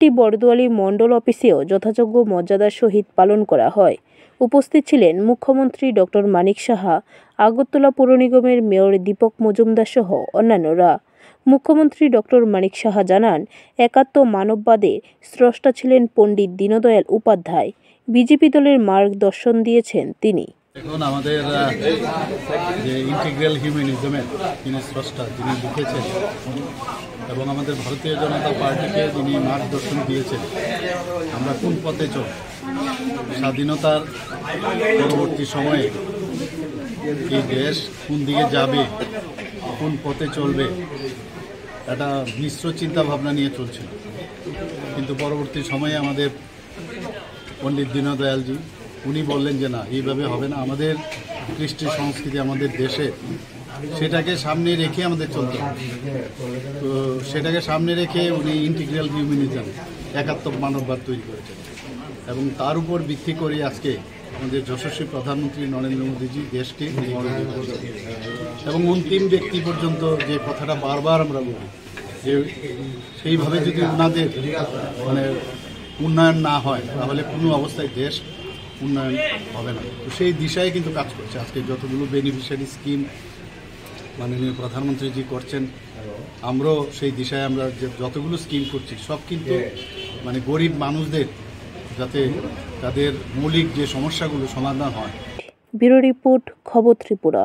বরদোয়ালি মণ্ডল অফিসেও যথাযোগ্য মর্যাদার সহিত পালন করা হয়। উপস্থিত ছিলেন মুখ্যমন্ত্রী ডক্টর মানিক সাহা, আগরতলা পৌর নিগমের মেয়র দীপক মজুমদার সহ অন্যান্যরা। মুখ্যমন্ত্রী ডক্টর মানিক সাহা জানান, একাত্ম মানববাদের স্রষ্টা ছিলেন পণ্ডিত দীনদয়াল উপাধ্যায়। বিজেপি দলের মার্গদর্শন দিয়েছেন তিনি। এখন আমাদের যে ইন্টিগ্রাল হিউম্যানিজমের যিনি স্রষ্টা, যিনি লিখেছেন এবং আমাদের ভারতীয় জনতা পার্টিকে যিনি মার্গদর্শন দিয়েছেন আমরা কোন পথে চল, স্বাধীনতার পরবর্তী সময়ে এই দেশ কোন দিকে যাবে, কোন পথে চলবে, একটা মিশ্র চিন্তা ভাবনা নিয়ে চলছিল। কিন্তু পরবর্তী সময়ে আমাদের পণ্ডিত দীনদয়ালজি উনি বললেন যে না, এইভাবে হবে না, আমাদের কৃষ্টি সংস্কৃতি আমাদের দেশে সেটাকে সামনে রেখে আমাদের চলতে হবে। তো সেটাকে সামনে রেখে উনি ইন্টিগ্রাল হিউম্যানিজম, একাত্ম মানববাদ তৈরি করেছেন এবং তার উপর ভিত্তি করে আজকে আমাদের যশস্বী প্রধানমন্ত্রী নরেন্দ্র মোদীজি দেশকে এবং অন্তিম ব্যক্তি পর্যন্ত যে কথাটা বারবার আমরা বলি যে সেইভাবে যদি ওনাদের উন্নয়ন না হয় তাহলে কোনো অবস্থায় দেশ উন্নয়ন হবে না। তো সেই দিশায় কিন্তু কাজ করছে। আজকে যতগুলো বেনিফিশিয়ারি স্কিম মাননীয় প্রধানমন্ত্রীজি করছেন, আমরাও সেই দিশায় আমরা যতগুলো স্কিম করছি সব কিন্তু গরিব মানুষদের যাতে তাদের মৌলিক যে সমস্যাগুলো সমাধান হয়। ব্যুরো রিপোর্ট, খবর ত্রিপুরা।